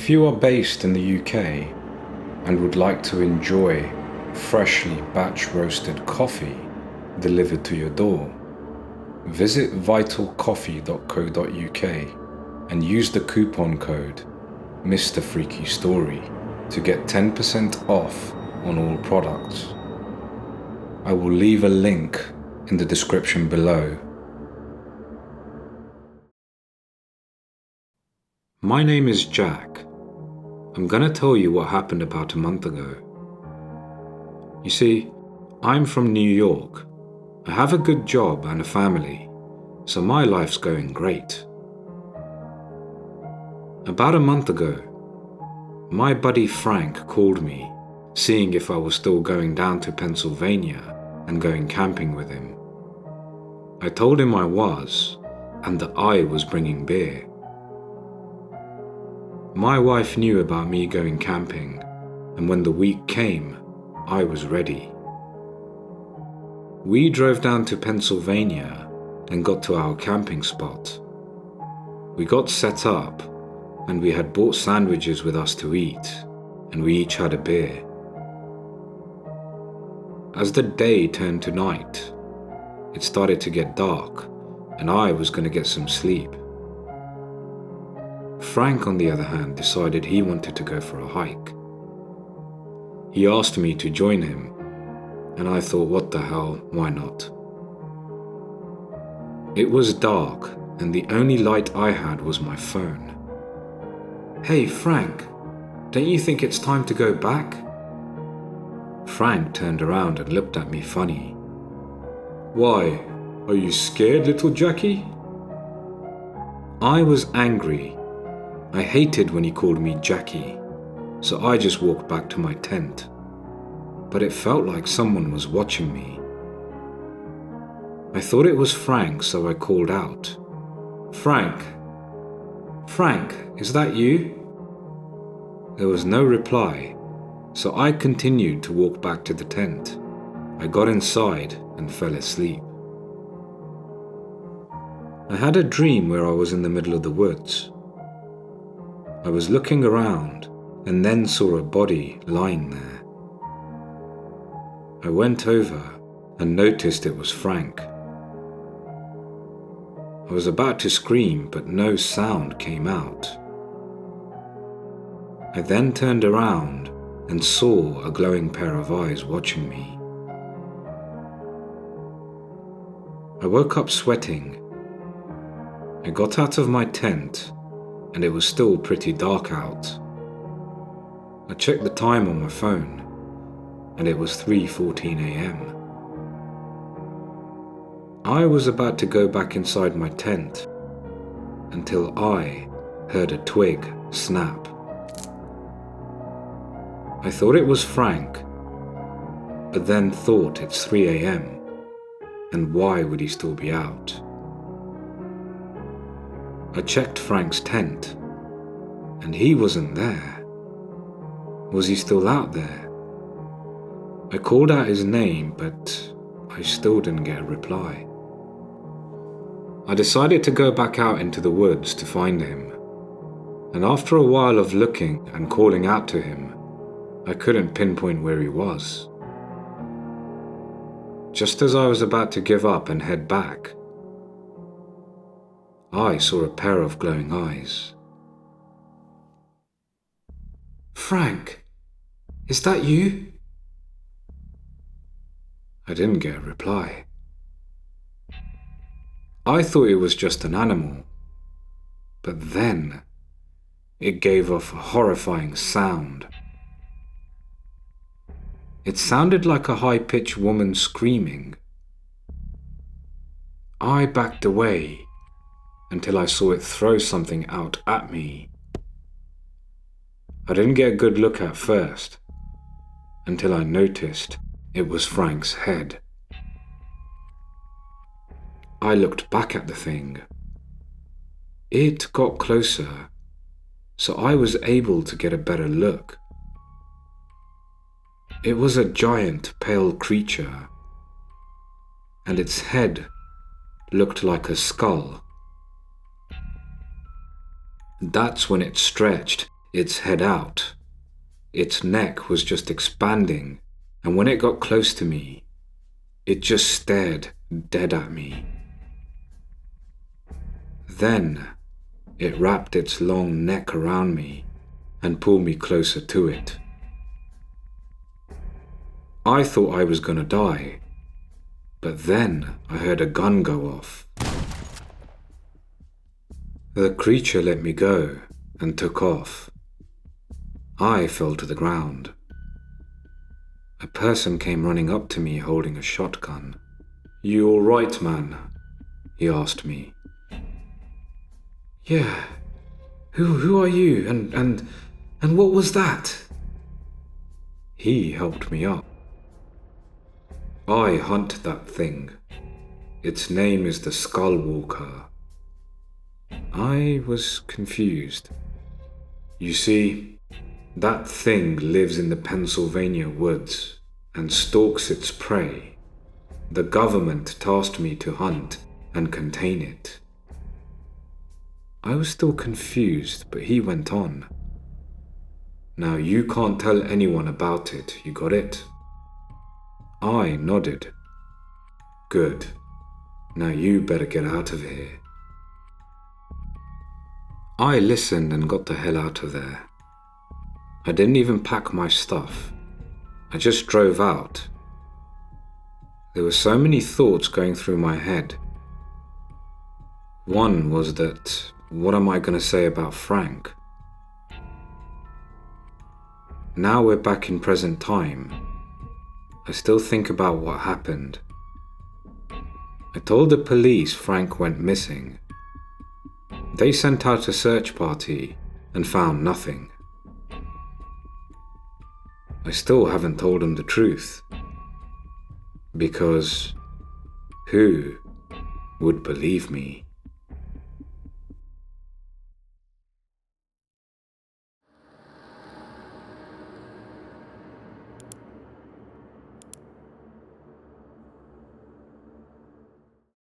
If you are based in the UK and would like to enjoy freshly batch roasted coffee delivered to your door, visit vitalcoffee.co.uk and use the coupon code Mr. Freaky Story to get 10% off on all products. I will leave a link in the description below. My name is Jack. I'm gonna tell you what happened about a month ago. You see, I'm from New York. I have a good job and a family, so my life's going great. About a month ago, my buddy Frank called me, seeing if I was still going down to Pennsylvania and going camping with him. I told him I was, and that I was bringing beer. My wife knew about me going camping, and when the week came, I was ready. We drove down to Pennsylvania and got to our camping spot. We got set up, and we had bought sandwiches with us to eat, and we each had a beer. As the day turned to night, it started to get dark, and I was going to get some sleep. Frank, on the other hand, decided he wanted to go for a hike. He asked me to join him, and I thought, what the hell, why not? It was dark, and the only light I had was my phone. "Hey Frank, don't you think it's time to go back?" Frank turned around and looked at me funny. "Why, are you scared, little Jackie?" I was angry. I hated when he called me Jackie, so I just walked back to my tent. But it felt like someone was watching me. I thought it was Frank, so I called out, "Frank! Frank, is that you?" There was no reply, so I continued to walk back to the tent. I got inside and fell asleep. I had a dream where I was in the middle of the woods. I was looking around and then saw a body lying there. I went over and noticed it was Frank. I was about to scream, but no sound came out. I then turned around and saw a glowing pair of eyes watching me. I woke up sweating. I got out of my tent, and it was still pretty dark out. I checked the time on my phone, and it was 3:14 a.m. I was about to go back inside my tent until I heard a twig snap. I thought it was Frank, but then thought it's 3 a.m. and why would he still be out? I checked Frank's tent, and he wasn't there. Was he still out there? I called out his name, but I still didn't get a reply. I decided to go back out into the woods to find him, and after a while of looking and calling out to him, I couldn't pinpoint where he was. Just as I was about to give up and head back, I saw a pair of glowing eyes. "Frank, is that you?" I didn't get a reply. I thought it was just an animal, but then it gave off a horrifying sound. It sounded like a high-pitched woman screaming. I backed away until I saw it throw something out at me. I didn't get a good look at first, until I noticed it was Frank's head. I looked back at the thing. It got closer, so I was able to get a better look. It was a giant, pale creature, and its head looked like a skull. That's when it stretched its head out. Its neck was just expanding, and when it got close to me, it just stared dead at me. Then it wrapped its long neck around me and pulled me closer to it. I thought I was gonna die, but then I heard a gun go off. The creature let me go and took off. I fell to the ground. A person came running up to me holding a shotgun. "You all right, man?" he asked me. "Yeah. Who are you? And what was that?" He helped me up. "I hunt that thing. Its name is the Skullwalker." I was confused. "You see, that thing lives in the Pennsylvania woods and stalks its prey. The government tasked me to hunt and contain it." I was still confused, but he went on. "Now you can't tell anyone about it, you got it?" I nodded. "Good. Now you better get out of here." I listened and got the hell out of there. I didn't even pack my stuff. I just drove out. There were so many thoughts going through my head. One was that, what am I going to say about Frank? Now we're back in present time. I still think about what happened. I told the police Frank went missing. They sent out a search party and found nothing. I still haven't told them the truth. Because who would believe me?